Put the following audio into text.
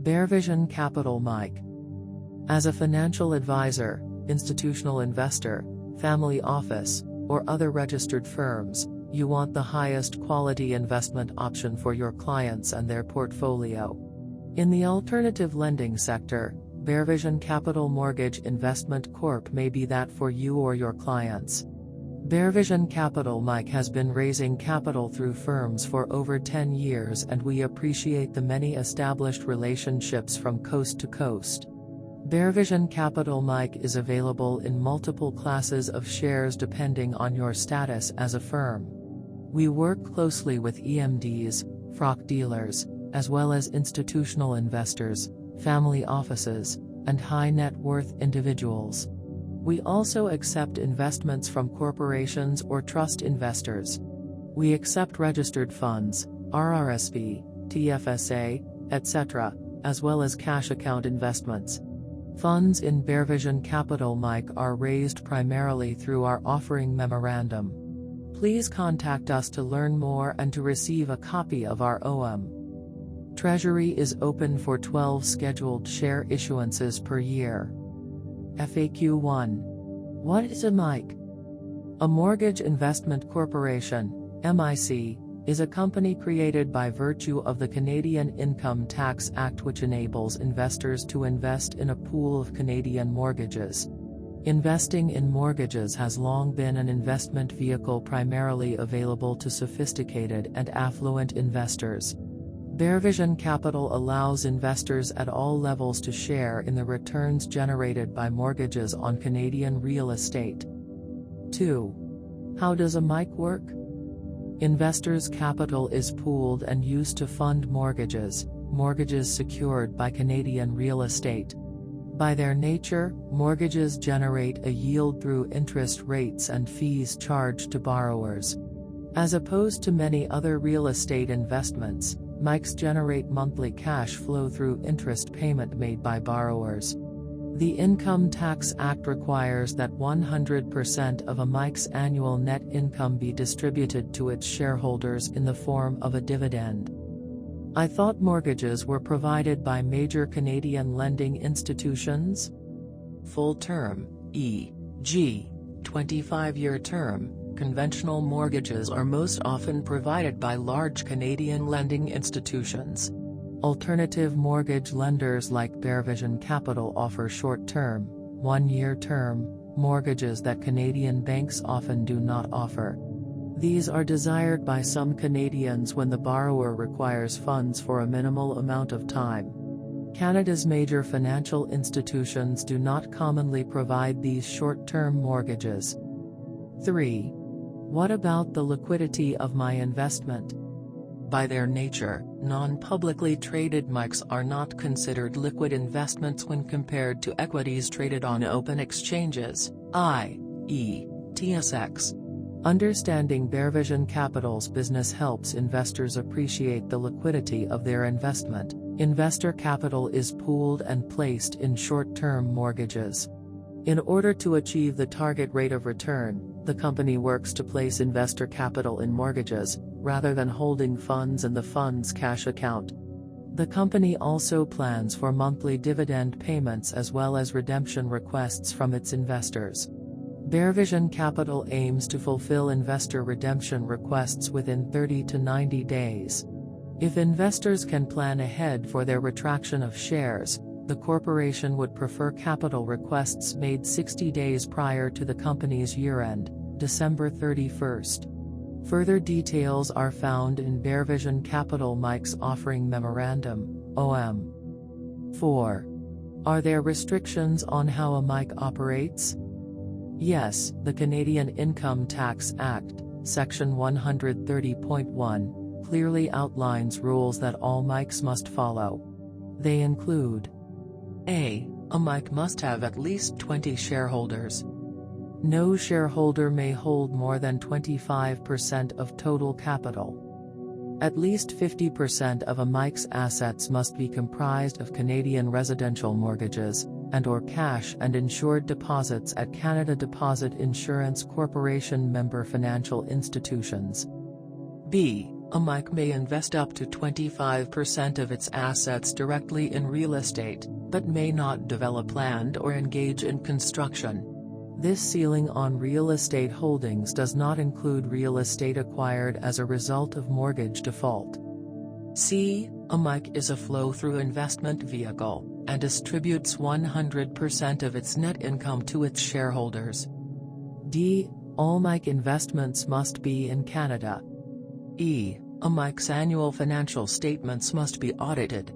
Bearvision Capital Mic. As a financial advisor, institutional investor, family office, or other registered firms, you want the highest quality investment option for your clients and their portfolio. In the alternative lending sector, Bearvision Capital Mortgage Investment Corp may be that for you or your clients. Bearvision Capital Mic has been raising capital through firms for over 10 years, and we appreciate the many established relationships from coast to coast. Bearvision Capital Mic is available in multiple classes of shares depending on your status as a firm. We work closely with EMDs, FROC dealers, as well as institutional investors, family offices, and high net worth individuals. We also accept investments from corporations or trust investors. We accept registered funds, RRSP, TFSA, etc., as well as cash account investments. Funds in Bearvision Capital Mic are raised primarily through our offering memorandum. Please contact us to learn more and to receive a copy of our OM. Treasury is open for 12 scheduled share issuances per year. FAQ 1. What is a MIC? A Mortgage Investment Corporation, MIC, is a company created by virtue of the Canadian Income Tax Act, which enables investors to invest in a pool of Canadian mortgages. Investing in mortgages has long been an investment vehicle primarily available to sophisticated and affluent investors. Bearvision Capital allows investors at all levels to share in the returns generated by mortgages on Canadian real estate. 2. How does a MIC work? Investors' capital is pooled and used to fund mortgages secured by Canadian real estate. By their nature, mortgages generate a yield through interest rates and fees charged to borrowers. As opposed to many other real estate investments, MICs generate monthly cash flow through interest payment made by borrowers. The Income Tax Act requires that 100% of a MIC's annual net income be distributed to its shareholders in the form of a dividend. I thought mortgages were provided by major Canadian lending institutions? Full term, e.g., 25-year term, conventional mortgages are most often provided by large Canadian lending institutions. Alternative mortgage lenders like Bearvision Capital offer short-term, 1-year term, mortgages that Canadian banks often do not offer. These are desired by some Canadians when the borrower requires funds for a minimal amount of time. Canada's major financial institutions do not commonly provide these short-term mortgages. 3. What about the liquidity of my investment? By their nature, non-publicly traded MICs are not considered liquid investments when compared to equities traded on open exchanges, i.e., TSX. Understanding Bearvision Capital's business helps investors appreciate the liquidity of their investment. Investor capital is pooled and placed in short-term mortgages. In order to achieve the target rate of return, the company works to place investor capital in mortgages, rather than holding funds in the fund's cash account. The company also plans for monthly dividend payments as well as redemption requests from its investors. Bearvision Capital aims to fulfill investor redemption requests within 30 to 90 days. If investors can plan ahead for their retraction of shares, the corporation would prefer capital requests made 60 days prior to the company's year-end, December 31st. Further details are found in Bearvision Capital Mic's offering memorandum, OM. 4. Are there restrictions on how a MIC operates? Yes, the Canadian Income Tax Act, Section 130.1, clearly outlines rules that all MICs must follow. They include: A MIC must have at least 20 shareholders. No shareholder may hold more than 25% of total capital. At least 50% of a MIC's assets must be comprised of Canadian residential mortgages, and/or cash and insured deposits at Canada Deposit Insurance Corporation member financial institutions. B A MIC may invest up to 25% of its assets directly in real estate, but may not develop land or engage in construction. This ceiling on real estate holdings does not include real estate acquired as a result of mortgage default. C. A MIC is a flow-through investment vehicle, and distributes 100% of its net income to its shareholders. D. All MIC investments must be in Canada. E. A MIC's annual financial statements must be audited.